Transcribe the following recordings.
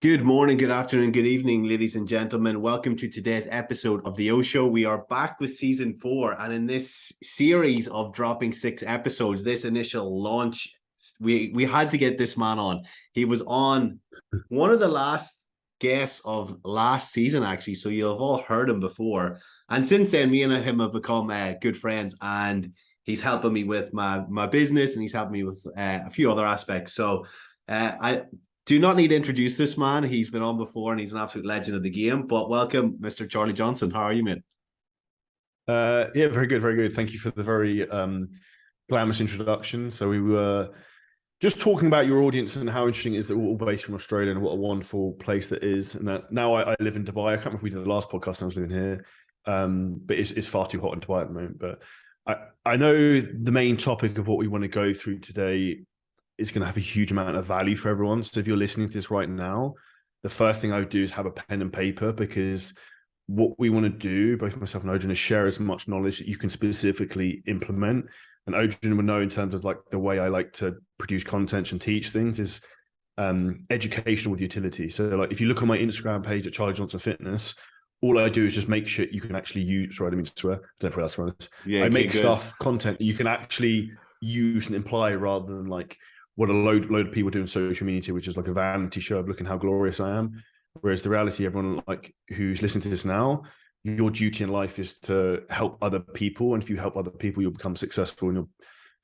Good morning, good afternoon, good evening, ladies and gentlemen. Welcome to today's episode of the O Show. We are back with season 4, and in this series of dropping 6 episodes, this initial launch, we had to get this man on. He was on one of the last guests of last season, actually, so you'll have all heard him before. And since then, me and him have become good friends, and he's helping me with my business, and he's helping me with a few other aspects. So I do not need to introduce this man. He's been on before and he's an absolute legend of the game. But welcome, Mr. Charlie Johnson. How are you, mate? Yeah, very good, very good. Thank you for the very glamorous introduction. So we were just talking about your audience and how interesting it is that we're all based from Australia and what a wonderful place that is. And that now I live in Dubai. I can't remember if we did the last podcast. I was living here, but it's far too hot in Dubai at the moment. But I know the main topic of what we want to go through today is going to have a huge amount of value for everyone. So if you're listening to this right now, the first thing I would do is have a pen and paper, because what we want to do, both myself and Odin, is share as much knowledge that you can specifically implement. And Odin would know in terms of like the way I like to produce content and teach things is educational with utility. So like if you look on my Instagram page at Charlie Johnson Fitness, all I do is just make sure you can actually use, sorry, I didn't mean to swear. I don't know if that's right. Yeah, I make content that you can actually use and imply rather than like what a load of people do in social media, which is like a vanity show of looking how glorious I am. Whereas the reality, everyone like who's listening to this now, your duty in life is to help other people. And if you help other people, you'll become successful in your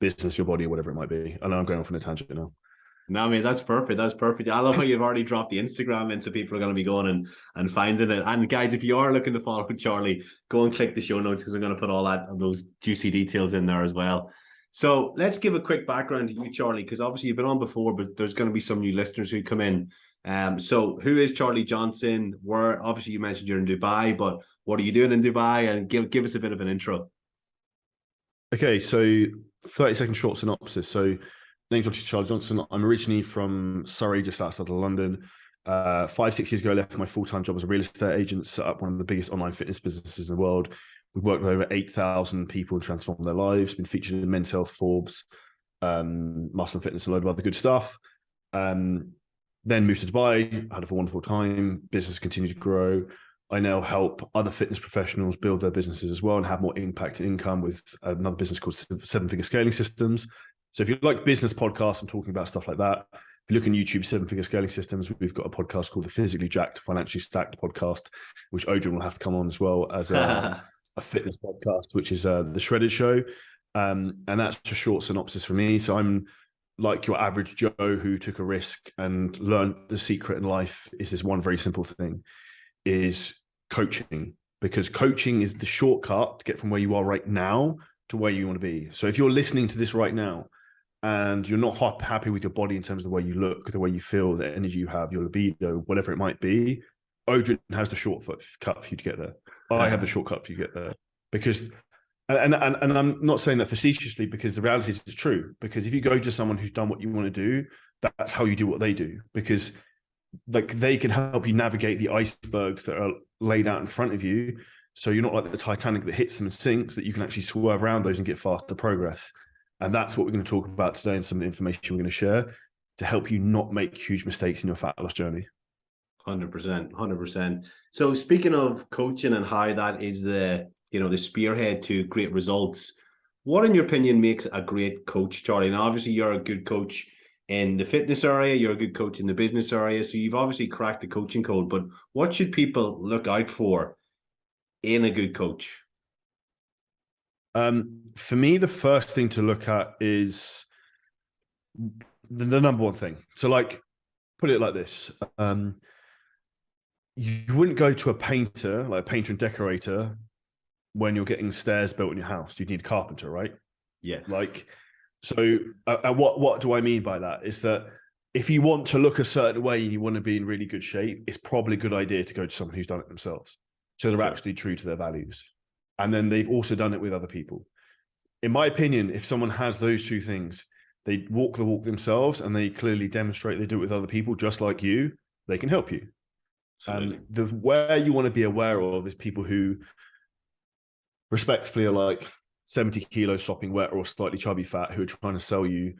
business, your body, or whatever it might be. I know I'm going off on a tangent now. No, I mean, that's perfect. That's perfect. I love how you've already dropped the Instagram in, so people are going to be going and finding it. And guys, if you are looking to follow Charlie, go and click the show notes, because I'm going to put all those juicy details in there as well. So let's give a quick background to you, Charlie, because obviously you've been on before, but there's going to be some new listeners who come in. So who is Charlie Johnson? Where, obviously you mentioned you're in Dubai, but what are you doing in Dubai? And give us a bit of an intro. Okay, so 30-second short synopsis. So name's obviously Charlie Johnson. I'm originally from Surrey, just outside of London. 5-6 years ago, I left my full-time job as a real estate agent, set up one of the biggest online fitness businesses in the world. We've worked with over 8,000 people and transformed their lives, been featured in Men's Health, Forbes, Muscle and Fitness, and a load of other good stuff. Then moved to Dubai, had a wonderful time. Business continued to grow. I now help other fitness professionals build their businesses as well and have more impact and income with another business called Seven Figure Scaling Systems. So if you like business podcasts and talking about stuff like that, if you look on YouTube, Seven Figure Scaling Systems, we've got a podcast called the Physically Jacked, Financially Stacked podcast, which Odin will have to come on as well as a fitness podcast, which is the Shredded Show. And that's a short synopsis for me. So I'm like your average Joe who took a risk and learned the secret in life is this one very simple thing, is coaching. Because coaching is the shortcut to get from where you are right now to where you want to be. So if you're listening to this right now and you're not happy with your body in terms of the way you look, the way you feel, the energy you have, your libido, whatever it might be, Odin has the shortcut for you to get there. I have the shortcut for you to get there. Because, and I'm not saying that facetiously, because the reality is it's true. Because if you go to someone who's done what you want to do, that's how you do what they do. Because like they can help you navigate the icebergs that are laid out in front of you. So you're not like the Titanic that hits them and sinks, that you can actually swerve around those and get faster progress. And that's what we're going to talk about today, and some of the information we're going to share to help you not make huge mistakes in your fat loss journey. 100%. So speaking of coaching and how that is the spearhead to great results, what in your opinion makes a great coach, Charlie? Now, obviously you're a good coach in the fitness area, you're a good coach in the business area, so you've obviously cracked the coaching code, but what should people look out for in a good coach? For me, the first thing to look at is the number one thing. So like, put it like this. You wouldn't go to a painter, like a painter and decorator, when you're getting stairs built in your house. You'd need a carpenter, right? Yeah. Like, so what do I mean by that? Is that if you want to look a certain way and you want to be in really good shape, it's probably a good idea to go to someone who's done it themselves. So they're actually true to their values. And then they've also done it with other people. In my opinion, if someone has those two things, they walk the walk themselves and they clearly demonstrate they do it with other people just like you, they can help you. And where you want to be aware of is people who respectfully are like 70 kilos sopping wet or slightly chubby fat, who are trying to sell you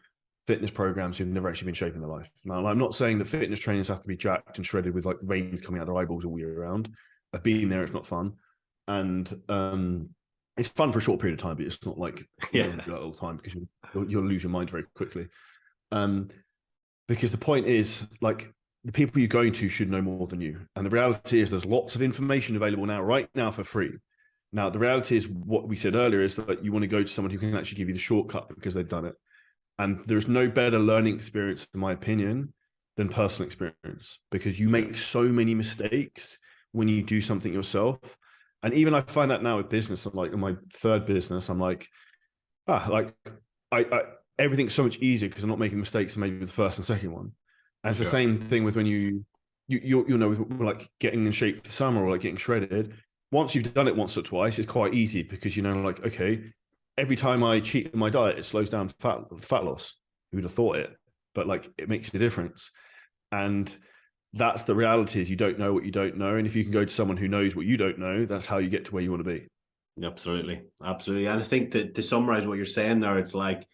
fitness programs who've never actually been shaping their life. Now, I'm not saying that fitness trainers have to be jacked and shredded with like veins coming out their eyeballs all year round. I've been there; it's not fun, and it's fun for a short period of time, but it's not like you don't do that all the time because you'll lose your mind very quickly. Because the point is, like, the people you're going to should know more than you, and the reality is there's lots of information available right now for free. Now, the reality is what we said earlier is that you want to go to someone who can actually give you the shortcut because they've done it. And there's no better learning experience, in my opinion, than personal experience, because you make so many mistakes when you do something yourself. And even I find that now with business, I'm like in my third business, I'm like, I everything's so much easier because I'm not making mistakes maybe with the first and second one. And it's the same thing with when you know, with like getting in shape for the summer or like getting shredded. Once you've done it once or twice, it's quite easy because you know, like, okay, every time I cheat in my diet, it slows down fat loss. Who would have thought it? But like, it makes a difference. And that's the reality, is you don't know what you don't know. And if you can go to someone who knows what you don't know, that's how you get to where you want to be. Absolutely. Absolutely. And I think that to summarize what you're saying there, it's like,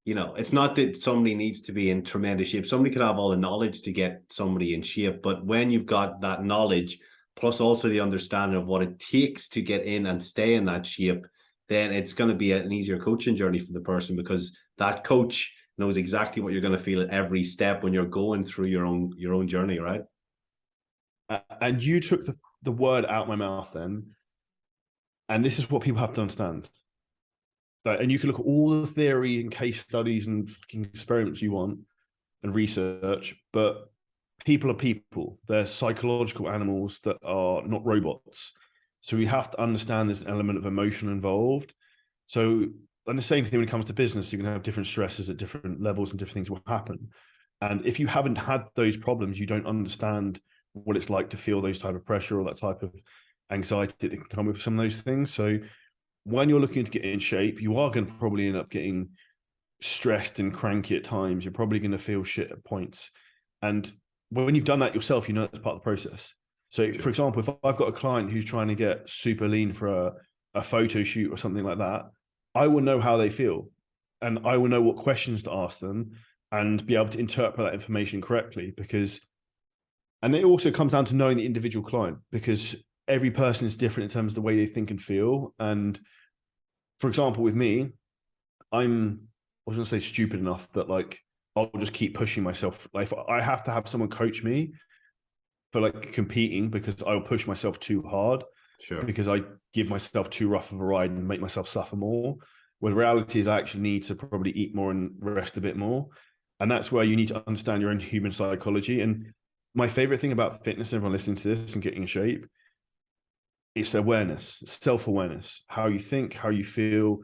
you know, it's not that somebody needs to be in tremendous shape. Somebody could have all the knowledge to get somebody in shape, but when you've got that knowledge, plus also the understanding of what it takes to get in and stay in that shape, then it's going to be an easier coaching journey for the person, because that coach knows exactly what you're going to feel at every step when you're going through your own journey, right? And you took the word out of my mouth then. And this is what people have to understand. And you can look at all the theory and case studies and fucking experiments you want and research, but people are people. They're psychological animals that are not robots. So we have to understand there's an element of emotion involved. So, and the same thing when it comes to business, you're going to have different stresses at different levels and different things will happen. And if you haven't had those problems, you don't understand what it's like to feel those type of pressure or that type of anxiety that can come with some of those things. So when you're looking to get in shape, you are going to probably end up getting stressed and cranky at times. You're probably going to feel shit at points. And when you've done that yourself, you know that's part of the process. So, for example, if I've got a client who's trying to get super lean for a photo shoot or something like that, I will know how they feel, and I will know what questions to ask them and be able to interpret that information correctly. And it also comes down to knowing the individual client, because every person is different in terms of the way they think and feel. And for example, with me, I was going to say stupid enough that like, I'll just keep pushing myself. Like, I have to have someone coach me for like competing, because I'll push myself too hard. Sure. Because I give myself too rough of a ride and make myself suffer more. When the reality is I actually need to probably eat more and rest a bit more. And that's where you need to understand your own human psychology. And my favorite thing about fitness, everyone listening to this and getting in shape, it's awareness, self-awareness, how you think, how you feel,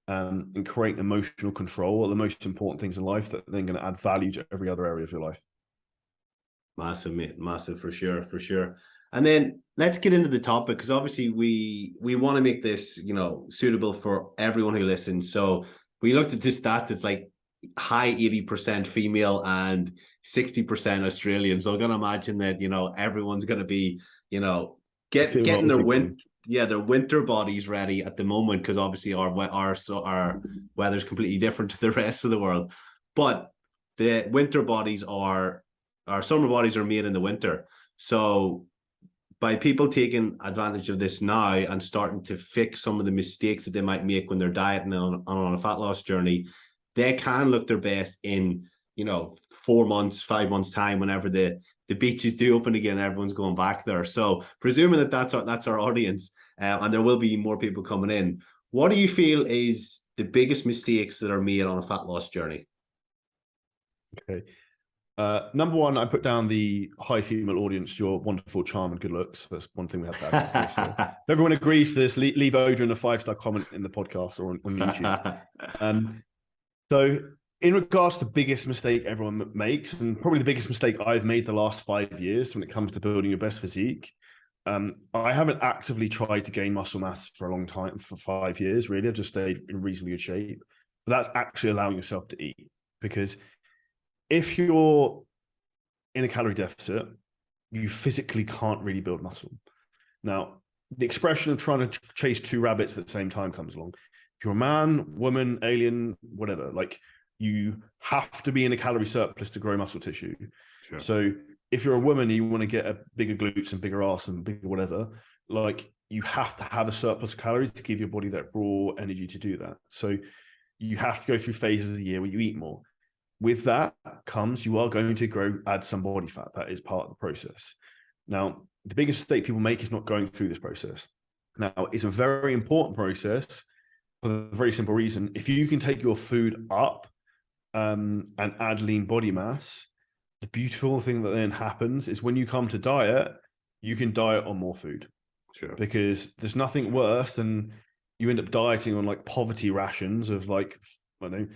and create emotional control are the most important things in life that are then going to add value to every other area of your life. Massive, mate. Massive, for sure, for sure. And then let's get into the topic, because obviously we want to make this, you know, suitable for everyone who listens. So we looked at the stats. It's like high 80% female and 60% Australian. So I'm going to imagine that, you know, everyone's going to be, you know, getting their winter bodies ready at the moment, because obviously our weather's completely different to the rest of the world. But the winter bodies our summer bodies are made in the winter. So by people taking advantage of this now and starting to fix some of the mistakes that they might make when they're dieting on a fat loss journey, they can look their best in, you know, 4 months, 5 months time, whenever the beaches do open again, everyone's going back there. So presuming that that's our audience, and there will be more people coming in, what do you feel is the biggest mistakes that are made on a fat loss journey? Okay. Number one, I put down the high female audience, your wonderful charm and good looks. That's one thing we have to add. So if everyone agrees to this, leave Odin a 5-star comment in the podcast or on YouTube. So in regards to the biggest mistake everyone makes, and probably the biggest mistake I've made the last 5 years when it comes to building your best physique, I haven't actively tried to gain muscle mass for a long time, for 5 years, really. I've just stayed in reasonably good shape. But that's actually allowing yourself to eat, because if you're in a calorie deficit, you physically can't really build muscle. Now, the expression of trying to chase two rabbits at the same time comes along. If you're a man, woman, alien, whatever, like, you have to be in a calorie surplus to grow muscle tissue. Sure. So if you're a woman and you want to get a bigger glutes and bigger ass and bigger whatever, like you have to have a surplus of calories to give your body that raw energy to do that. So you have to go through phases of the year where you eat more. With that comes, you are going to add some body fat. That is part of the process. Now, the biggest mistake people make is not going through this process. Now, it's a very important process for the very simple reason. If you can take your food up and add lean body mass, the beautiful thing that then happens is when you come to diet, you can diet on more food. Sure. Because there's nothing worse than you end up dieting on like poverty rations of like, I don't know,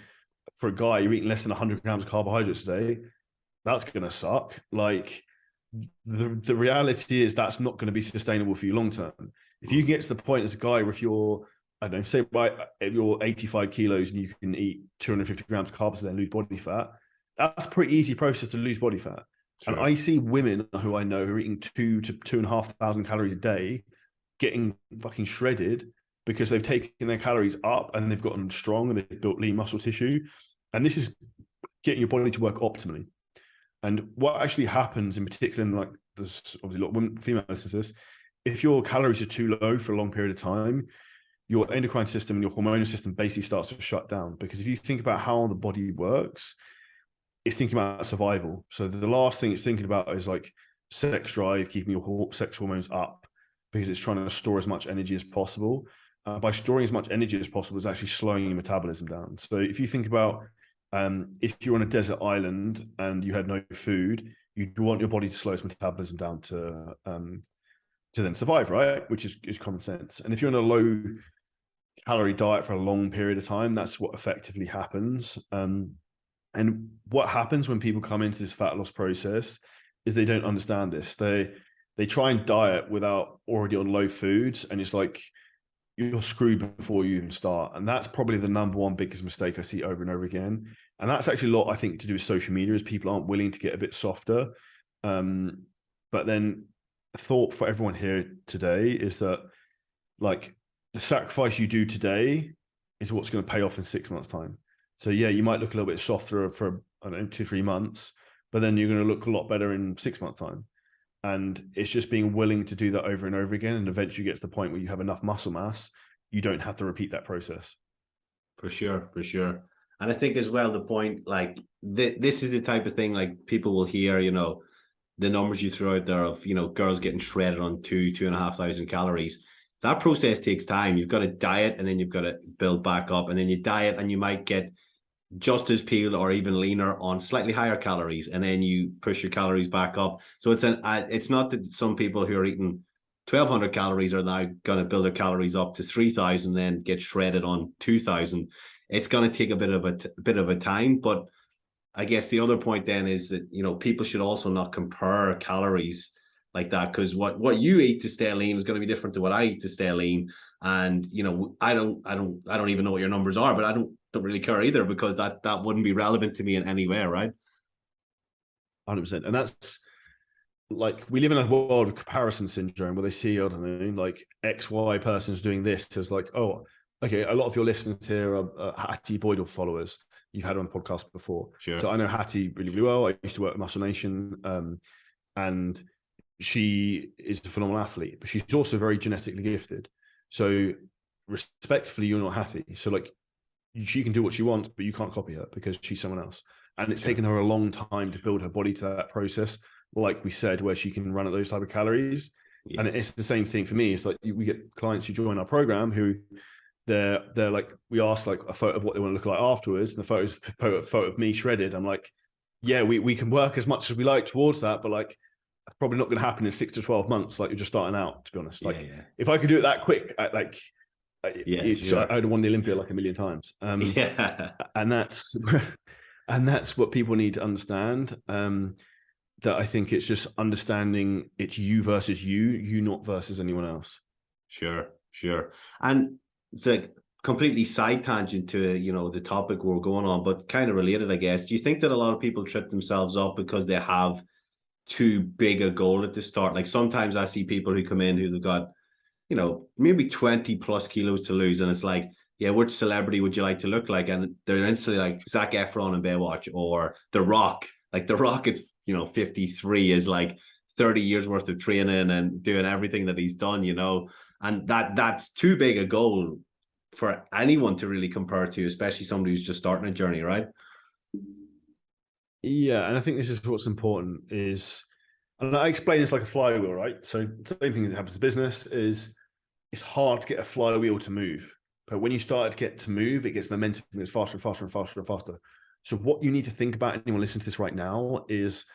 for a guy, you're eating less than 100 grams of carbohydrates a day. That's going to suck. Like the reality is that's not going to be sustainable for you long term. If you get to the point as a guy where if you're, I don't know, say if you're 85 kilos and you can eat 250 grams of carbs and then lose body fat, that's a pretty easy process to lose body fat. Sure. And I see women who I know who are eating 2,000 to 2,500 calories a day getting fucking shredded because they've taken their calories up and they've gotten strong and they've built lean muscle tissue. And this is getting your body to work optimally. And what actually happens in particular, in like there's obviously a lot of women, female listeners, if your calories are too low for a long period of time, your endocrine system and your hormonal system basically starts to shut down. Because if you think about how the body works, it's thinking about survival. So the last thing it's thinking about is like sex drive, keeping your sex hormones up, because it's trying to store as much energy as possible. By storing as much energy as possible, it's actually slowing your metabolism down. So if you think about if you're on a desert island and you had no food, you'd want your body to slow its metabolism down to then survive, right? Which is common sense. And if you're on a low calorie diet for a long period of time, that's what effectively happens. And what happens when people come into this fat loss process is they don't understand this. They try and diet without already on low foods, and it's like you're screwed before you even start. And that's probably the number one biggest mistake I see over and over again. And that's actually a lot, I think, to do with social media, is people aren't willing to get a bit softer. But then a thought for everyone here today is that like the sacrifice you do today is what's going to pay off in 6 months' time. So yeah, you might look a little bit softer for, I don't know, 2-3 months, but then you're going to look a lot better in 6 months' time. And it's just being willing to do that over and over again. And eventually you get to the point where you have enough muscle mass, you don't have to repeat that process. For sure, for sure. And I think as well, the point, like this is the type of thing, like people will hear, you know, the numbers you throw out there of, you know, girls getting shredded on 2,500 calories. That process takes time. You've got to diet and then you've got to build back up, and then you diet and you might get just as peeled or even leaner on slightly higher calories, and then you push your calories back up. So it's not that some people who are eating 1,200 calories are now going to build their calories up to 3,000, then get shredded on 2,000. It's going to take a bit of a time. But I guess the other point then is that, you know, people should also not compare calories like that, because what you eat to stay lean is going to be different to what I eat to stay lean. And, you know, I don't even know what your numbers are, but I don't really care either, because that wouldn't be relevant to me in any way, right? 100%. And that's like, we live in a world of comparison syndrome where they see, I don't know, like XY person's doing this as like, oh, okay, a lot of your listeners here are Hattie Boydell followers. You've had her on the podcast before. Sure. So I know Hattie really, really well. I used to work with Muscle Nation, and she is a phenomenal athlete, but she's also very genetically gifted. So respectfully, you're not Hattie. So like, she can do what she wants, but you can't copy her because she's someone else. And it's taken her a long time to build her body to that process, like we said, where she can run at those type of calories. Yeah. And it's the same thing for me. It's like we get clients who join our program who they're like, we ask like a photo of what they want to look like afterwards, and the photo of me shredded. I'm like, yeah, we can work as much as we like towards that, but like, that's probably not going to happen in 6 to 12 months. Like, you're just starting out, to be honest. Like, if I could do it that quick, sure. I'd have won the Olympia like a million times. And that's what people need to understand. That I think it's just understanding it's you versus you not versus anyone else. Sure. And it's like completely side tangent to, you know, the topic we're going on, but kind of related, I guess. Do you think that a lot of people trip themselves up because they have too big a goal at the start? Like sometimes I see people who come in who've got, you know, maybe 20 plus kilos to lose, and it's like yeah, which celebrity would you like to look like? And they're instantly like Zac Efron in Baywatch, or The Rock. Like The Rock at 53 is like 30 years worth of training and doing everything that he's done, and that's too big a goal for anyone to really compare to, especially somebody who's just starting a journey, right? Yeah, and I think this is what's important is, and I explain this like a flywheel, right? So the same thing that happens to business is it's hard to get a flywheel to move. But when you start to get to move, it gets momentum, it gets faster and faster and faster and faster. So what you need to think about, anyone listening to this right now, is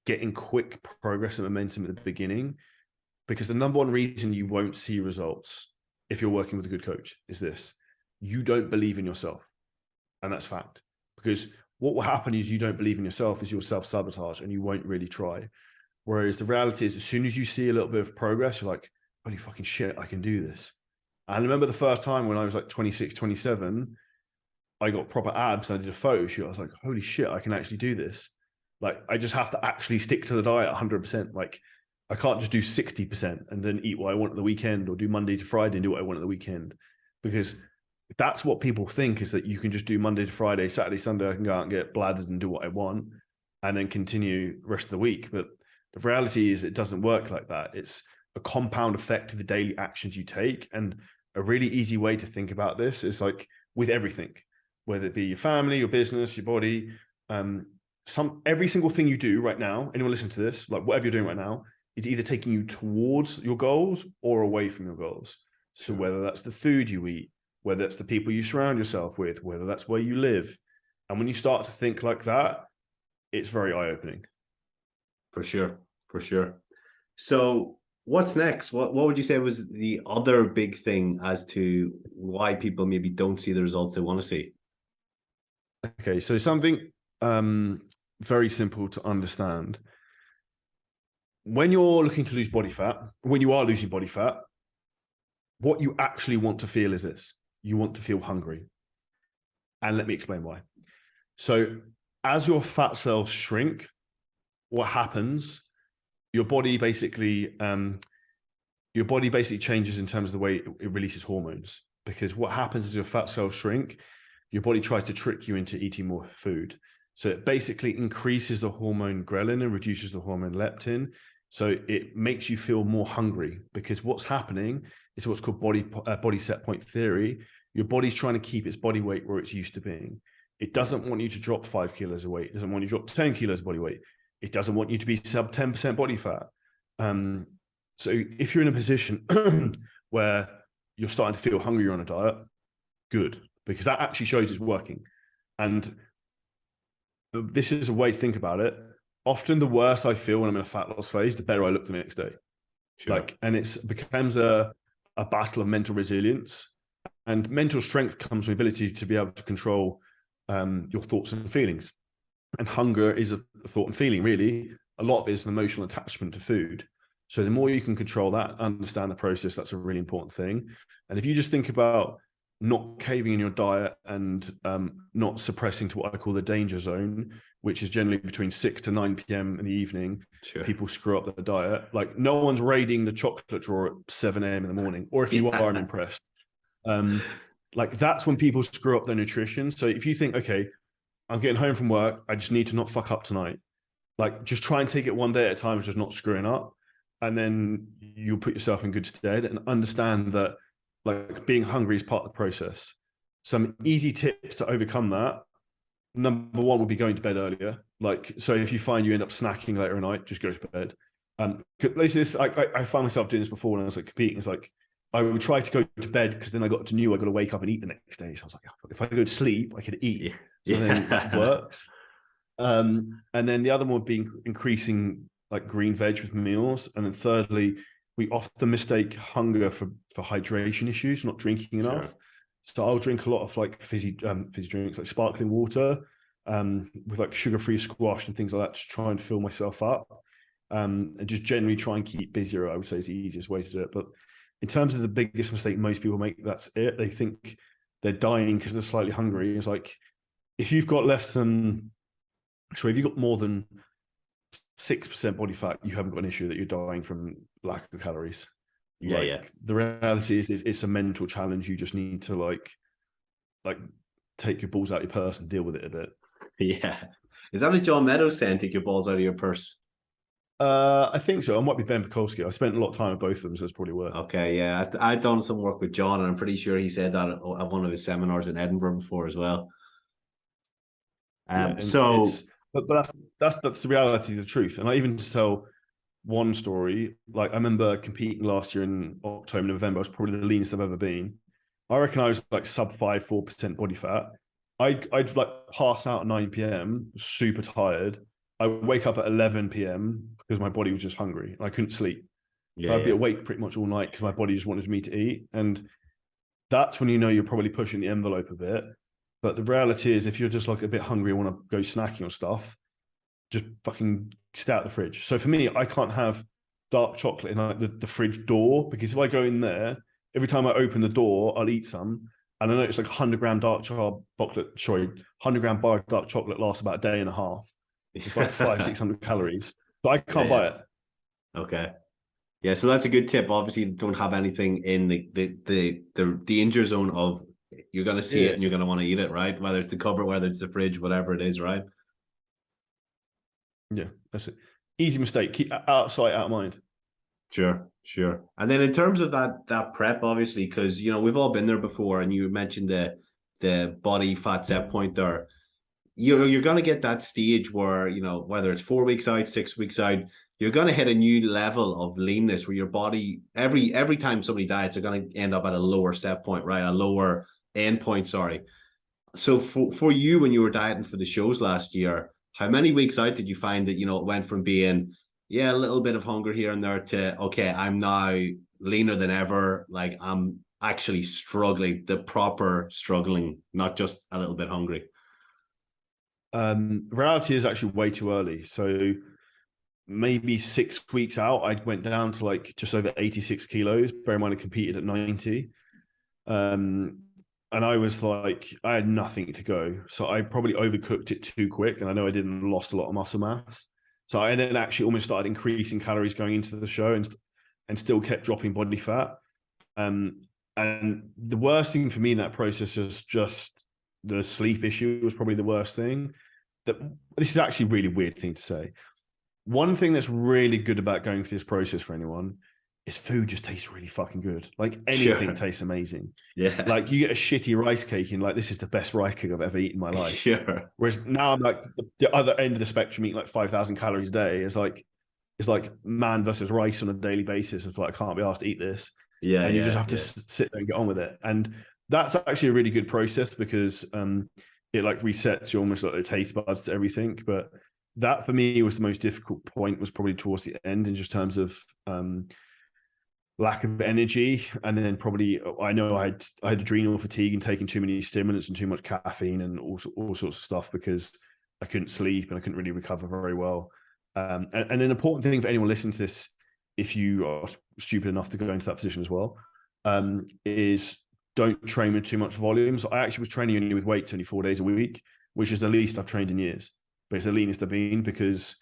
getting quick progress and momentum at the beginning. Because the number one reason you won't see results if you're working with a good coach is this: you don't believe in yourself. And that's fact. Because what will happen is you don't believe in yourself, is you'll self-sabotage and you won't really try. Whereas the reality is, as soon as you see a little bit of progress, you're like, holy fucking shit, I can do this. And I remember the first time when I was like 26, 27, I got proper abs and I did a photo shoot. I was like, holy shit, I can actually do this. Like, I just have to actually stick to the diet 100%. Like, I can't just do 60% and then eat what I want at the weekend, or do Monday to Friday and do what I want at the weekend. Because that's what people think, is that you can just do Monday to Friday, Saturday, Sunday, I can go out and get bladdered and do what I want and then continue the rest of the week. But the reality is it doesn't work like that. It's a compound effect of the daily actions you take. And a really easy way to think about this is like with everything, whether it be your family, your business, your body, every single thing you do right now, anyone listening to this, like whatever you're doing right now, is either taking you towards your goals or away from your goals. So whether that's the food you eat, whether it's the people you surround yourself with, whether that's where you live. And when you start to think like that, it's very eye-opening. For sure. So what's next? What would you say was the other big thing as to why people maybe don't see the results they want to see? Okay, so something very simple to understand. When you're looking to lose body fat, when you are losing body fat, what you actually want to feel is this: you want to feel hungry. And let me explain why. So as your fat cells shrink, what happens, your body basically changes in terms of the way it releases hormones. Because what happens is your fat cells shrink, your body tries to trick you into eating more food. So it basically increases the hormone ghrelin and reduces the hormone leptin. So it makes you feel more hungry, because what's happening is what's called body set point theory. Your body's trying to keep its body weight where it's used to being. It doesn't want you to drop 5 kilos of weight. It doesn't want you to drop 10 kilos of body weight. It doesn't want you to be sub 10% body fat. So if you're in a position where you're starting to feel hungry on a diet, good, because that actually shows it's working. And this is a way to think about it. Often the worse I feel when I'm in a fat loss phase, the better I look the next day. Sure. And it becomes a battle of mental resilience. And mental strength comes from the ability to be able to control your thoughts and feelings. And hunger is a thought and feeling, really. A lot of it is an emotional attachment to food. So the more you can control that, understand the process, that's a really important thing. And if you just think about not caving in your diet and not suppressing to what I call the danger zone, which is generally between 6 to 9 p.m. in the evening, sure, people screw up their diet. Like, no one's raiding the chocolate drawer at 7 a.m. in the morning. Or if you are, I'm impressed. Like, that's when people screw up their nutrition. So if you think, okay, I'm getting home from work, I just need to not fuck up tonight. Like, just try and take it one day at a time, just not screwing up. And then you'll put yourself in good stead, and understand that, like, being hungry is part of the process. Some easy tips to overcome that. Number one would be going to bed earlier. Like, so if you find you end up snacking later at night, just go to bed. I find myself doing this before when I was like competing. It's like, I would try to go to bed because then I got to wake up and eat the next day. So I was like, if I go to sleep, I could eat. So then that works. And then the other one would be increasing like green veg with meals. And then thirdly, we often mistake hunger for hydration issues, not drinking enough. Sure. So I'll drink a lot of like fizzy drinks, like sparkling water, with like sugar-free squash and things like that to try and fill myself up. And just generally try and keep busier, I would say, is the easiest way to do it. But in terms of the biggest mistake most people make, that's it. They think they're dying because they're slightly hungry. It's like, if you've got if you've got more than 6% body fat, you haven't got an issue that you're dying from lack of calories. The reality is it's a mental challenge. You just need to like like take your balls out your purse and deal with it a bit. Yeah. Is that a John Meadows saying, take your balls out of your purse? I think so. I might be Ben Pekulski. I spent a lot of time with both of them, so it's probably worth. Okay, yeah. I've done some work with John, and I'm pretty sure he said that at one of his seminars in Edinburgh before as well. Yeah, and So but that's the reality, the truth. And I even tell one story. Like I remember competing last year in October, November. I was probably the leanest I've ever been. I reckon I was like sub 4% body fat. I'd like pass out at 9 p.m. super tired. I wake up at 11 p.m. because my body was just hungry and I couldn't sleep. So I'd be awake pretty much all night because my body just wanted me to eat. And that's when you know you're probably pushing the envelope a bit. But the reality is, if you're just like a bit hungry and want to go snacking or stuff, just fucking stay out the fridge. So for me, I can't have dark chocolate in like the fridge door, because if I go in there, every time I open the door, I'll eat some. And I know it's like 100-gram dark chocolate, 100-gram bar of dark chocolate lasts about a day and a half. It's like 500-600 calories. But I can't buy it. Okay. Yeah, so that's a good tip. Obviously, don't have anything in the danger zone of you're gonna see it and you're gonna want to eat it, right? Whether it's the cupboard, whether it's the fridge, whatever it is, right? Yeah, that's it. Easy mistake. Keep out of sight, out of mind. Sure. And then in terms of that prep, obviously, because we've all been there before, and you mentioned the body fat set point there. You're gonna get that stage where whether it's 4 weeks out, 6 weeks out, you're gonna hit a new level of leanness where your body every time somebody diets, they're gonna end up at a lower set point, right? A lower end point. Sorry. So for you, when you were dieting for the shows last year, how many weeks out did you find that it went from being a little bit of hunger here and there to okay, I'm now leaner than ever, like I'm actually struggling, the proper struggling, not just a little bit hungry? Reality is actually way too early. So maybe 6 weeks out, I went down to like just over 86 kilos. Bear in mind, I competed at 90. And I was like, I had nothing to go. So I probably overcooked it too quick. And I know I didn't lost a lot of muscle mass. So I then actually almost started increasing calories going into the show and still kept dropping body fat. And the worst thing for me in that process was just the sleep issue was probably the worst thing. This is actually a really weird thing to say. One thing that's really good about going through this process for anyone is food just tastes really fucking good. Like anything tastes amazing. Yeah. Like you get a shitty rice cake and like, this is the best rice cake I've ever eaten in my life. Sure. Whereas now I'm like the other end of the spectrum, eating like 5,000 calories a day. It's like man versus rice on a daily basis. It's like, I can't be asked to eat this. Yeah. And you just have to sit there and get on with it. And that's actually a really good process because it like resets your almost like the taste buds to everything. But that for me was the most difficult point, was probably towards the end in just terms of lack of energy. And then probably I know I had adrenal fatigue and taking too many stimulants and too much caffeine and all sorts of stuff because I couldn't sleep and I couldn't really recover very well. And an important thing for anyone listening to this, if you are stupid enough to go into that position as well, is don't train with too much volume. So I actually was training only with weights only 4 days a week, which is the least I've trained in years. But it's the leanest I've been because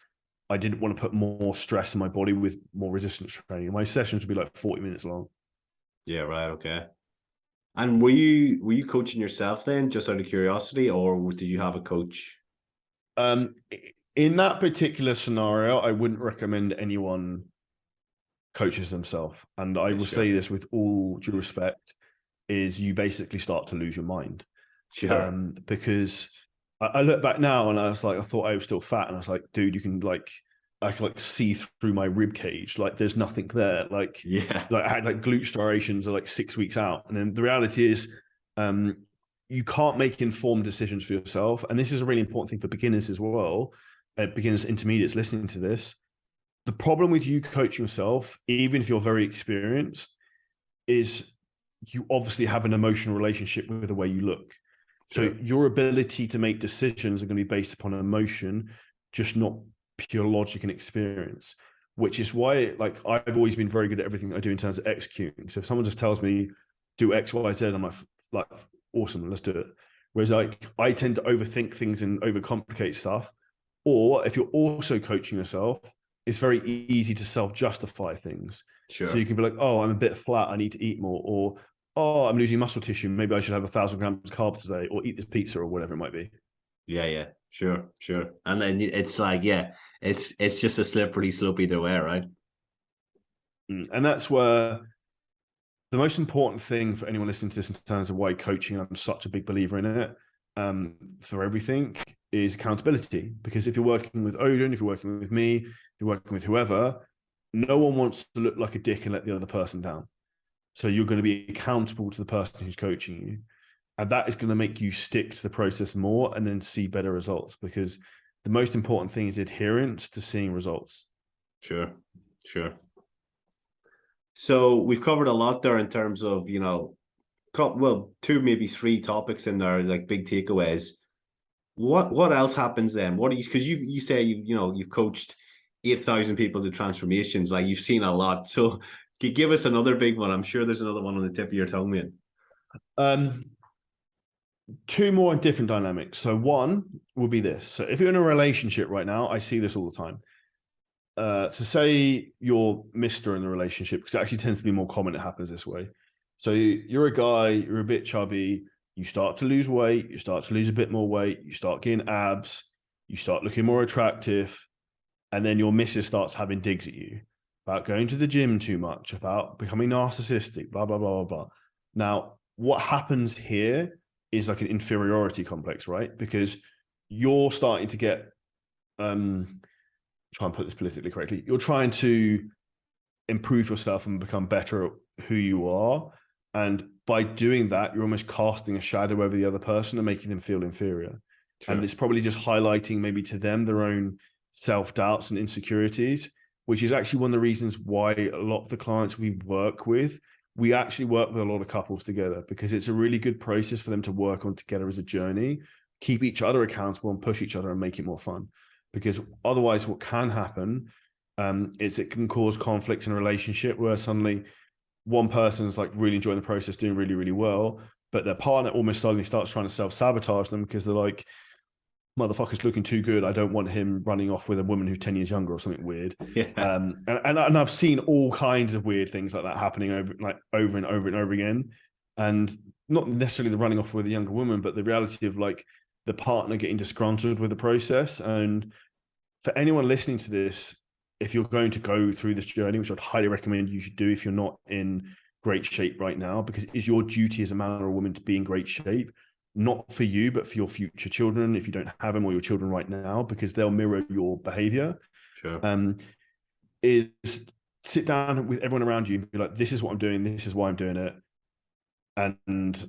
I didn't want to put more stress in my body with more resistance training. My sessions would be like 40 minutes long. Yeah, right. Okay. And were you coaching yourself then, just out of curiosity, or did you have a coach? In that particular scenario, I wouldn't recommend anyone coaches themselves. And I will say this with all due respect, is you basically start to lose your mind. Sure. Because I look back now and I was like, I thought I was still fat. And I was like, dude, I can like see through my rib cage. Like there's nothing there. Like, yeah. Like I had like glute striations are like 6 weeks out. And then the reality is, you can't make informed decisions for yourself. And this is a really important thing for beginners as well. Beginners, intermediates listening to this. The problem with you coaching yourself, even if you're very experienced, is you obviously have an emotional relationship with the way you look. Sure. So your ability to make decisions are going to be based upon emotion, just not pure logic and experience, which is why like I've always been very good at everything I do in terms of executing. So if someone just tells me do X, Y, Z, I'm like awesome, let's do it. Whereas like I tend to overthink things and overcomplicate stuff. Or if you're also coaching yourself, it's very easy to self-justify things. Sure. So you can be like, oh, I'm a bit flat, I need to eat more. Or, oh, I'm losing muscle tissue. Maybe I should have 1,000 grams of carbs today, or eat this pizza, or whatever it might be. Yeah, sure. And then it's like, yeah, it's just a slippery slope either way, right? And that's where the most important thing for anyone listening to this in terms of why coaching, I'm such a big believer in it, for everything, is accountability. Because if you're working with Odin, if you're working with me, if you're working with whoever, no one wants to look like a dick and let the other person down. So you're going to be accountable to the person who's coaching you. And that is going to make you stick to the process more and then see better results, because the most important thing is adherence to seeing results. Sure. So we've covered a lot there in terms of, well, 2, maybe 3 topics in there, like big takeaways. What else happens then? What do you, because you say you've coached 8,000 people to transformations, like you've seen a lot. So give us another big one. I'm sure there's another one on the tip of your tongue, man. 2 more different dynamics. So one would be this. So if you're in a relationship right now, I see this all the time. So say you're Mr. in the relationship, because it actually tends to be more common it happens this way. So you're a guy, you're a bit chubby, you start to lose weight, you start to lose a bit more weight, you start getting abs, you start looking more attractive, and then your missus starts having digs at you about going to the gym too much, about becoming narcissistic, blah, blah, blah, blah, blah. Now, what happens here is like an inferiority complex, right? Because you're starting to get, try and put this politically correctly, you're trying to improve yourself and become better at who you are. And by doing that, you're almost casting a shadow over the other person and making them feel inferior. Sure. And it's probably just highlighting maybe to them their own self-doubts and insecurities, which is actually one of the reasons why a lot of the clients we work with, we actually work with a lot of couples together, because it's a really good process for them to work on together as a journey, keep each other accountable and push each other and make it more fun. Because otherwise what can happen is it can cause conflicts in a relationship where suddenly one person's like really enjoying the process, doing really, really well, but their partner almost suddenly starts trying to self-sabotage them because they're like, motherfucker's looking too good. I don't want him running off with a woman who's 10 years younger or something weird. Yeah. And I've seen all kinds of weird things like that happening over and over again. And not necessarily the running off with a younger woman, but the reality of like the partner getting disgruntled with the process. And for anyone listening to this, if you're going to go through this journey, which I'd highly recommend you should do if you're not in great shape right now, because it is your duty as a man or a woman to be in great shape, not for you, but for your future children, if you don't have them, or your children right now, because they'll mirror your behavior. Sure. Is sit down with everyone around you and be like, this is what I'm doing, this is why I'm doing it. And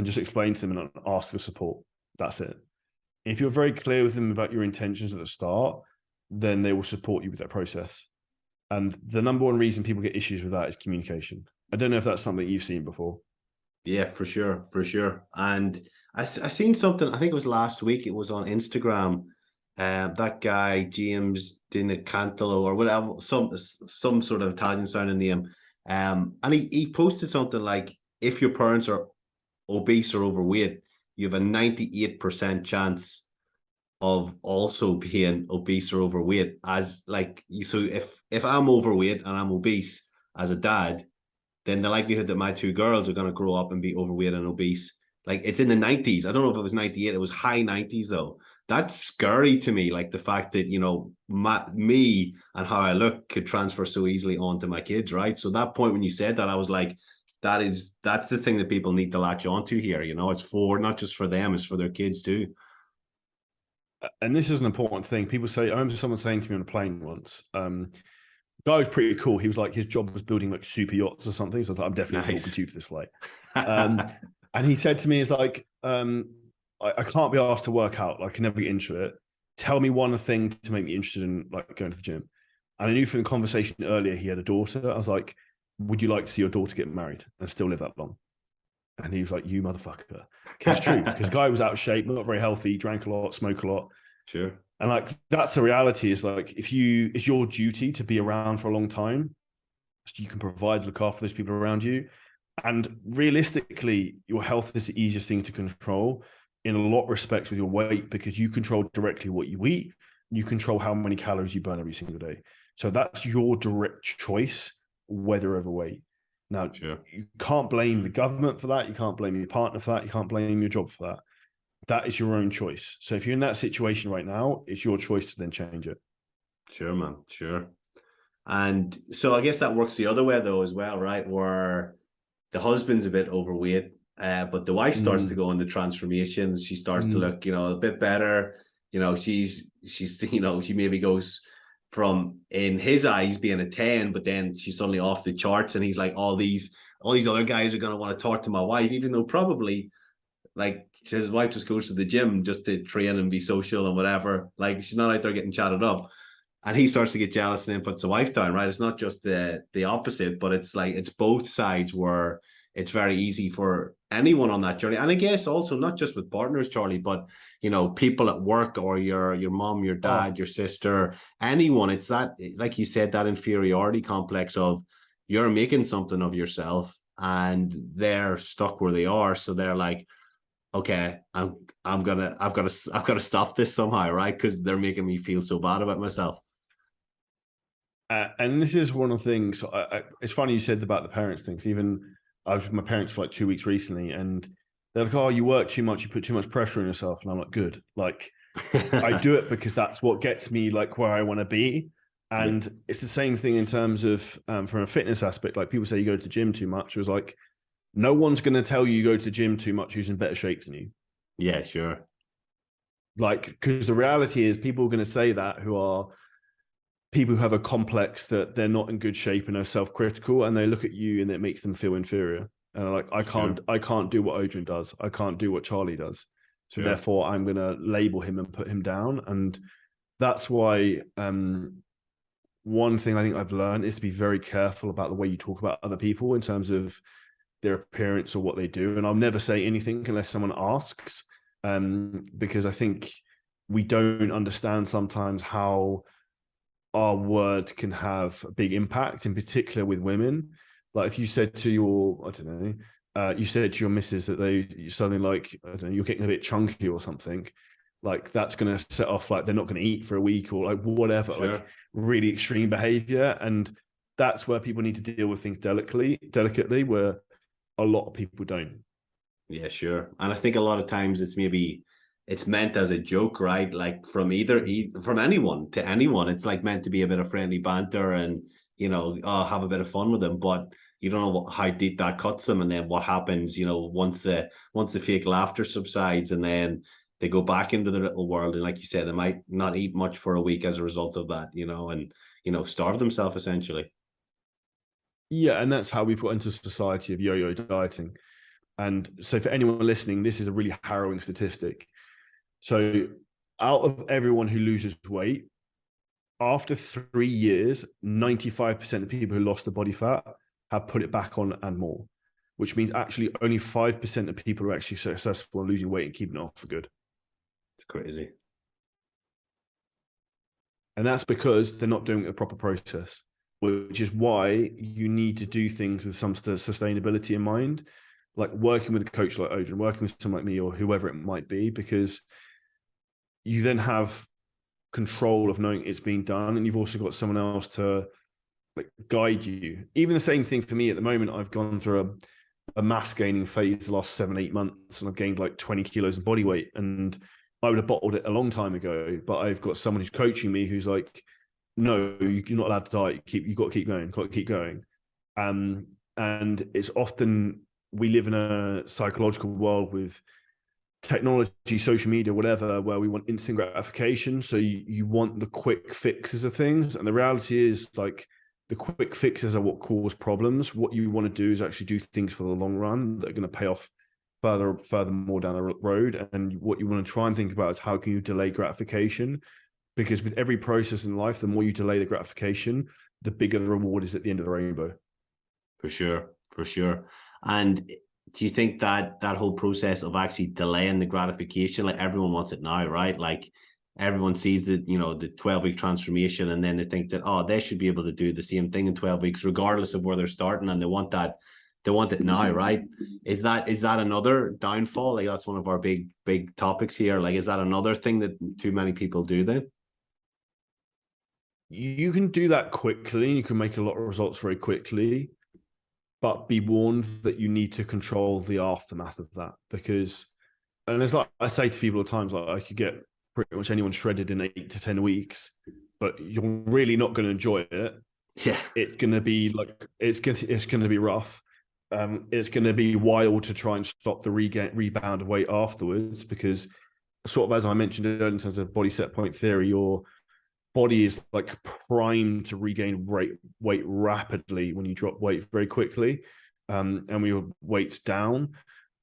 just explain to them and ask for support. That's it. If you're very clear with them about your intentions at the start, then they will support you with that process. And the number one reason people get issues with that is communication. I don't know if that's something you've seen before. Yeah, for sure. And I seen something, I think it was last week, it was on Instagram. That guy, James Dinacantolo or whatever, some sort of Italian sounding name. And he posted something like, if your parents are obese or overweight, you have a 98% chance of also being obese or overweight. As like you, so if I'm overweight and I'm obese as a dad, then the likelihood that my 2 girls are going to grow up and be overweight and obese, like it's in the 90s. I don't know if it was 98. It was high 90s though. That's scary to me. Like the fact that, me and how I look could transfer so easily onto my kids. Right. So that point when you said that, I was like, that's the thing that people need to latch onto here. It's for, not just for them, it's for their kids too. And this is an important thing. People say, I remember someone saying to me on a plane once, guy was pretty cool. He was like, his job was building like super yachts or something. So I was like, I'm definitely talking to you for this flight. And he said to me, "Is like, I can't be asked to work out. Like, I can never get into it. Tell me one thing to make me interested in like going to the gym." And I knew from the conversation earlier he had a daughter. I was like, "Would you like to see your daughter get married and still live that long?" And he was like, "You motherfucker." It's true, because the guy was out of shape, not very healthy, drank a lot, smoked a lot. Sure. And like, that's the reality, is like, it's your duty to be around for a long time so you can provide, look after those people around you. And realistically, your health is the easiest thing to control in a lot of respects with your weight, because you control directly what you eat. You control how many calories you burn every single day. So that's your direct choice, whether overweight. Now, Sure. you can't blame the government for that. You can't blame your partner for that. You can't blame your job for that. That is your own choice. So if you're in that situation right now, it's your choice to then change it. Sure, man. Sure. And so I guess that works the other way though as well, right? Where the husband's a bit overweight, but the wife starts to go on the transformation. She starts to look, a bit better. She's she maybe goes from, in his eyes, being a 10, but then she's suddenly off the charts, and he's like, all these other guys are going to want to talk to my wife, even though probably, like, his wife just goes to the gym just to train and be social and whatever. Like, she's not out there getting chatted up. And he starts to get jealous and then puts the wife down, right? It's not just the opposite, but it's like, it's both sides, where it's very easy for anyone on that journey. And I guess also not just with partners, Charlie, but people at work, or your mom, your dad, your sister, anyone. It's that, like you said, that inferiority complex of, you're making something of yourself and they're stuck where they are. So they're like, okay, I've got to stop this somehow, right? Because they're making me feel so bad about myself. And this is one of the things. It's funny you said about the parents things. Even I was with my parents for like 2 weeks recently, and they're like, "Oh, you work too much. You put too much pressure on yourself." And I'm like, "Good. Like, I do it because that's what gets me like where I want to be." And it's the same thing in terms of from a fitness aspect. Like, people say you go to the gym too much. It was like, no one's going to tell you go to the gym too much who's in better shape than you. Yeah, sure. Like, because the reality is, people are going to say that who are people who have a complex that they're not in good shape and are self-critical, and they look at you and it makes them feel inferior. And like, I can't do what Adrian does. I can't do what Charlie does. So therefore I'm going to label him and put him down. And that's why one thing I think I've learned is to be very careful about the way you talk about other people in terms of their appearance or what they do. And I'll never say anything unless someone asks, because I think we don't understand sometimes how our words can have a big impact, in particular with women. Like, if you said to your, I don't know, you said to your missus that you suddenly, like, I don't know, you're getting a bit chunky or something, like, that's going to set off, like, they're not going to eat for a week, or like whatever, like really extreme behavior. And that's where people need to deal with things delicately, where a lot of people don't. Yeah, sure. And I think a lot of times it's meant as a joke, right? Like, from from anyone to anyone, it's like meant to be a bit of friendly banter and, have a bit of fun with them. But you don't know how deep that cuts them, and then what happens, once the fake laughter subsides, and then they go back into their little world, and like you said, they might not eat much for a week as a result of that, and starve themselves essentially. Yeah, and that's how we've got into a society of yo-yo dieting. And so for anyone listening, this is a really harrowing statistic. So out of everyone who loses weight, after 3 years, 95% of people who lost the body fat have put it back on and more, which means actually only 5% of people are actually successful in losing weight and keeping it off for good. It's crazy. And that's because they're not doing the proper process, which is why you need to do things with some sustainability in mind, like working with a coach like Odin, working with someone like me or whoever it might be, because you then have control of knowing it's being done, and you've also got someone else to like guide you. Even the same thing for me at the moment. I've gone through a mass gaining phase the last 7-8 months, and I've gained like 20 kilos of body weight, and I would have bottled it a long time ago, but I've got someone who's coaching me who's like, no, you're not allowed to diet. You've got to keep going, got to keep going. And it's often, we live in a psychological world with technology, social media, whatever, where we want instant gratification. So you want the quick fixes of things. And the reality is, like, the quick fixes are what cause problems. What you want to do is actually do things for the long run that are going to pay off furthermore down the road. And what you want to try and think about is, how can you delay gratification? Because with every process in life, the more you delay the gratification, the bigger the reward is at the end of the rainbow. For sure, for sure. And do you think that that whole process of actually delaying the gratification, like, everyone wants it now, right? Like, everyone sees the 12-week transformation, and then they think that, oh, they should be able to do the same thing in 12 weeks, regardless of where they're starting, and they want it now, right? Is that another downfall? Like, that's one of our big topics here. Like, is that another thing that too many people do then? You can do that quickly. You can make a lot of results very quickly. but be warned that you need to control the aftermath of that, because, and it's like I say to people at times, like I could get pretty much anyone shredded in 8 to 10 weeks, but you're really not going to enjoy it. Yeah. It's going to be like, it's going to be rough. It's going to be wild to try and stop the rebound of weight afterwards, because sort of, as I mentioned earlier, in terms of body set point theory, your body is like primed to regain weight rapidly when you drop weight very quickly, and when your weight's down.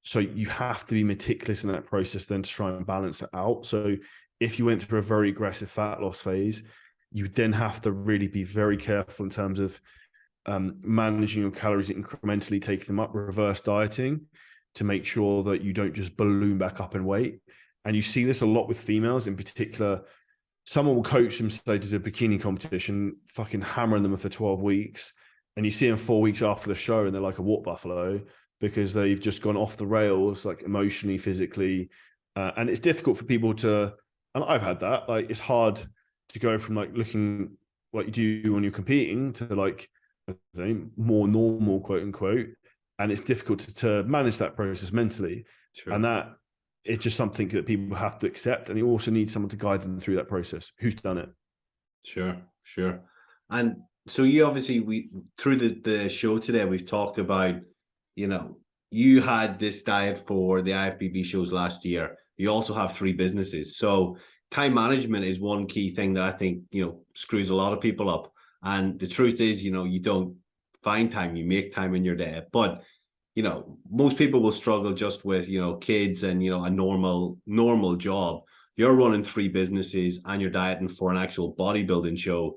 So you have to be meticulous in that process then to try and balance it out. So if you went through a very aggressive fat loss phase, you then have to really be very careful in terms of managing your calories incrementally, taking them up, reverse dieting, to make sure that you don't just balloon back up in weight. And you see this a lot with females in particular. Someone will coach them, say, to do a bikini competition, fucking hammering them for 12 weeks. And you see them 4 weeks after the show and they're like a water buffalo, because they've just gone off the rails, like emotionally, physically. And it's difficult for people to, and I've had that, like it's hard to go from like looking like you do when you're competing to like, I don't know, more normal, quote unquote. And it's difficult to manage that process mentally. Sure. And that, it's just something that people have to accept. And you also need someone to guide them through that process who's done it. Sure. And so you obviously, through the show today, we've talked about, you had this diet for the IFBB shows last year. You also have 3 businesses. So time management is one key thing that I think, screws a lot of people up. And the truth is, you don't find time, you make time in your day. But most people will struggle just with, kids and, a normal job. You're running 3 businesses and you're dieting for an actual bodybuilding show.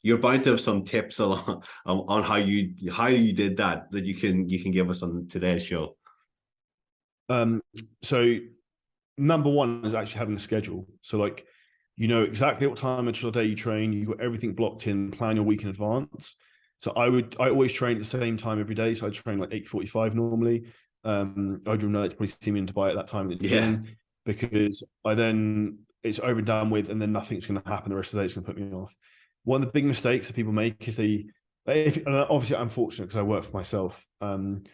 You're bound to have some tips on how you did that you can give us on today's show. So number one is actually having a schedule. So like, exactly what time each day you train, you've got everything blocked in, plan your week in advance. So I always train at the same time every day. So I train like 8:45 normally. I don't know, it's probably see me in Dubai at that time at the gym, because it's over and done with, and then nothing's going to happen the rest of the day. It's going to put me off. One of the big mistakes that people make is obviously I'm fortunate because I work for myself. And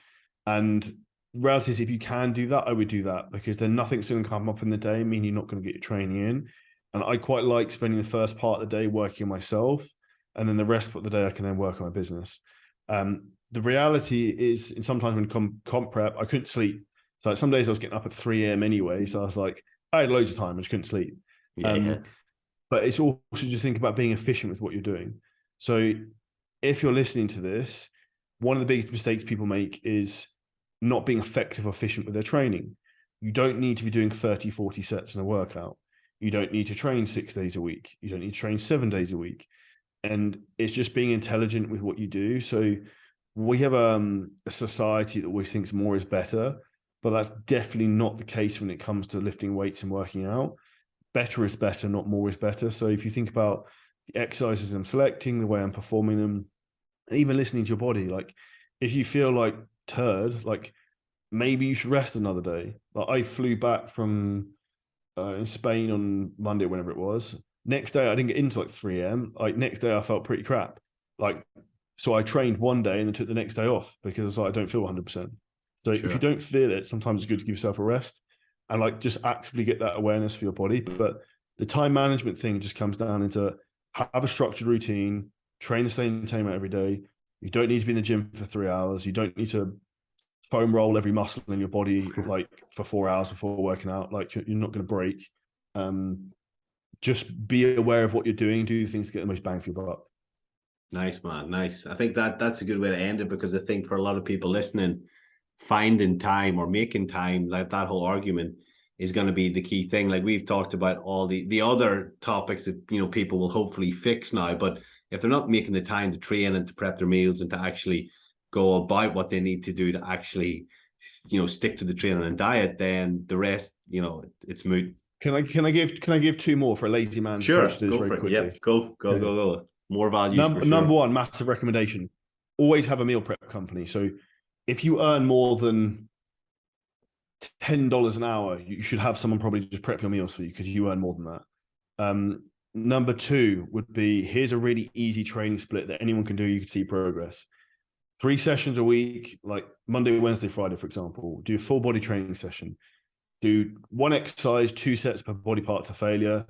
reality is, if you can do that, I would do that, because then nothing's going to come up in the day, meaning you're not going to get your training in. And I quite like spending the first part of the day working on myself, and then the rest of the day I can then work on my business. The reality is, and sometimes when comp prep, I couldn't sleep. So some days I was getting up at 3 a.m. anyway. So I was like, I had loads of time, I just couldn't sleep. But it's also just think about being efficient with what you're doing. So if you're listening to this, one of the biggest mistakes people make is not being effective or efficient with their training. You don't need to be doing 30, 40 sets in a workout. You don't need to train 6 days a week. You don't need to train 7 days a week. And it's just being intelligent with what you do. So we have a society that always thinks more is better, but that's definitely not the case when it comes to lifting weights and working out. Better is better, not more is better. So if you think about the exercises I'm selecting, the way I'm performing them, and even listening to your body, like if you feel like turd, like maybe you should rest another day. Like I flew back from in Spain on Monday, whenever it was. Next day, I didn't get into like 3 a.m. Like next day, I felt pretty crap. Like, so I trained one day and then took the next day off because I don't feel 100%. So if you don't feel it, sometimes it's good to give yourself a rest and like just actively get that awareness for your body. But the time management thing just comes down into have a structured routine, train the same time every day. You don't need to be in the gym for 3 hours. You don't need to foam roll every muscle in your body like for 4 hours before working out. Like you're not going to break. Just be aware of what you're doing, do things to get the most bang for your buck. Nice, man. Nice. I think that's a good way to end it, because I think for a lot of people listening, finding time or making time, like that whole argument is going to be the key thing. Like we've talked about all the other topics that, people will hopefully fix now, but if they're not making the time to train and to prep their meals and to actually go about what they need to do to actually, stick to the training and diet, then the rest, it's moot. Can I give 2 more for a lazy man? Sure, go for it. Quickly. Yep, go. More value. Number one, massive recommendation: always have a meal prep company. So if you earn more than $10 an hour, you should have someone probably just prep your meals for you because you earn more than that. Number 2 would be, here's a really easy training split that anyone can do. You can see progress. 3 sessions a week, like Monday, Wednesday, Friday, for example. Do a full body training session. Do 1 exercise, 2 sets per body part to failure.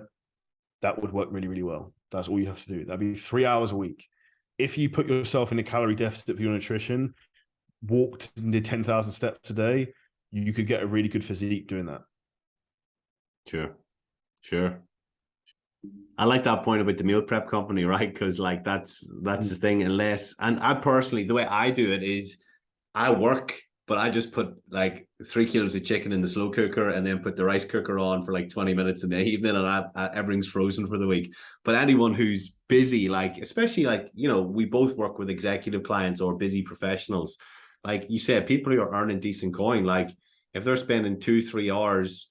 That would work really, really well. That's all you have to do. That'd be 3 hours a week. If you put yourself in a calorie deficit for your nutrition, walked and did 10,000 steps a day, you could get a really good physique doing that. Sure. I like that point about the meal prep company, right? Because like that's the thing. Unless, and I personally, the way I do it is I work, but I just put like 3 kilos of chicken in the slow cooker and then put the rice cooker on for like 20 minutes in the evening, and everything's frozen for the week. But anyone who's busy, like especially like, you know, we both work with executive clients or busy professionals. Like you said, people who are earning decent coin, like if they're spending 2-3 hours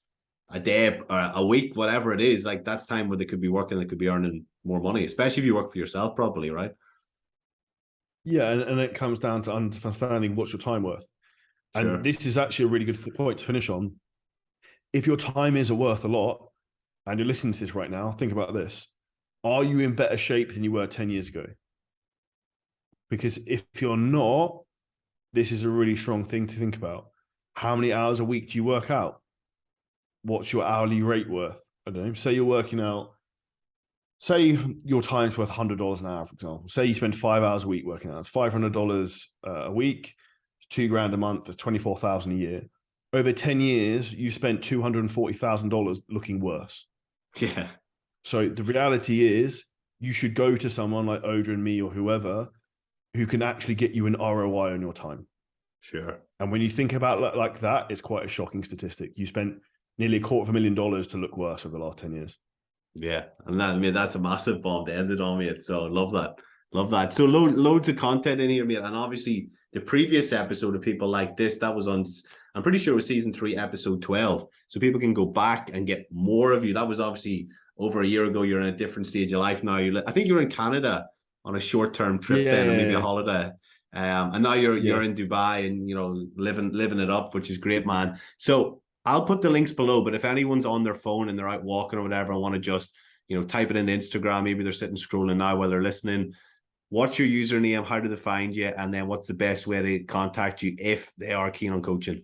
a day or a week, whatever it is, like that's time where they could be working, they could be earning more money, especially if you work for yourself properly, right? Yeah, and it comes down to understanding what's your time worth. Sure. And this is actually a really good point to finish on. If your time is worth a lot, and you're listening to this right now, think about this. Are you in better shape than you were 10 years ago? Because if you're not, this is a really strong thing to think about. How many hours a week do you work out? What's your hourly rate worth? I don't know. Say you're working out, say your time's worth $100 an hour, for example. Say you spend 5 hours a week working out. It's $500 a week. It's $2,000 a month. That's $24,000 a year. Over 10 years, you spent $240,000 looking worse. Yeah. So the reality is you should go to someone like Odra and me or whoever who can actually get you an ROI on your time. Sure. And when you think about like that, it's quite a shocking statistic. You spent nearly $250,000 to look worse over the last 10 years. Yeah. And that, I mean, that's a massive bomb to end it on, mate. So love that. Love that. So loads of content in here, mate. And obviously the previous episode of People Like This, that was on, I'm pretty sure it was season 3, episode 12. So people can go back and get more of you. That was obviously over a year ago. You're in a different stage of life now. I think you're in Canada on a short-term trip then, or maybe a holiday. And now you're in Dubai and, you know, living it up, which is great, man. So I'll put the links below, but if anyone's on their phone and they're out walking or whatever, I want to just, you know, type it in Instagram. Maybe they're sitting scrolling now while they're listening. What's your username? How do they find you? And then what's the best way to contact you if they are keen on coaching?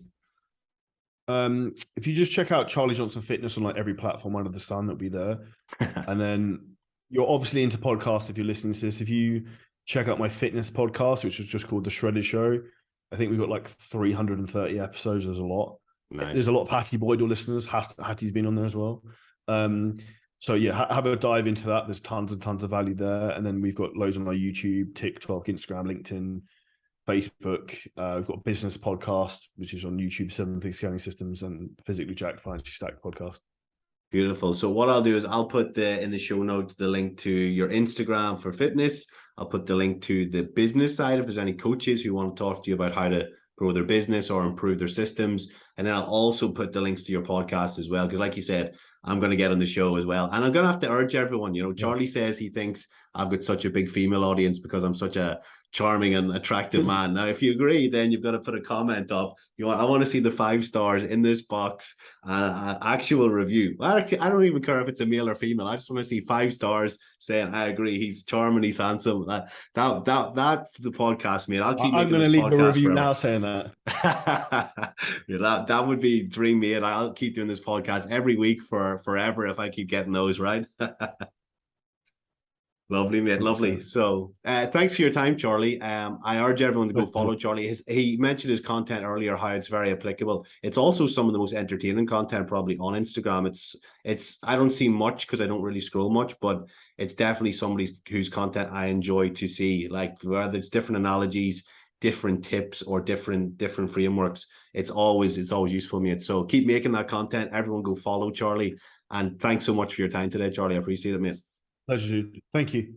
If you just check out Charlie Johnson Fitness on like every platform under the sun, it'll be there. And then you're obviously into podcasts if you're listening to this. If you check out my fitness podcast, which is just called The Shredded Show, I think we've got like 330 episodes. There's a lot. Nice. There's a lot of Hattie Boydell listeners. Hattie's been on there as well. So yeah, have a dive into that. There's tons and tons of value there. And then we've got loads on our YouTube, TikTok, Instagram, LinkedIn, Facebook. We've got a business podcast, which is on YouTube, 7 Figure Scaling Systems, and Physically Jacked Financially Stacked podcast. Beautiful. So what I'll do is I'll put in the show notes the link to your Instagram for fitness. I'll put the link to the business side if there's any coaches who want to talk to you about how to grow their business or improve their systems. And then I'll also put the links to your podcast as well, because like you said, I'm going to get on the show as well. And I'm going to have to urge everyone, you know, Charlie says he thinks I've got such a big female audience because I'm such a charming and attractive man. Now, if you agree, then you've got to put a comment up. I want to see the 5 stars in this box, actual review. Well, actually, I don't even care if it's a male or female. I just want to see 5 stars saying, I agree, he's charming, he's handsome. That's the podcast, mate. I'm going to leave a review now saying that. Yeah, that would be dream, mate. I'll keep doing this podcast every week for forever if I keep getting those right. Lovely, mate. Lovely. So thanks for your time, Charlie. I urge everyone to go follow Charlie. He mentioned his content earlier, how it's very applicable. It's also some of the most entertaining content probably on Instagram. It's I don't see much because I don't really scroll much, but it's definitely somebody whose content I enjoy to see. Like whether it's different analogies, different tips, or different frameworks, it's always useful, mate. So keep making that content. Everyone go follow Charlie. And thanks so much for your time today, Charlie. I appreciate it, mate. Pleasure. Thank you.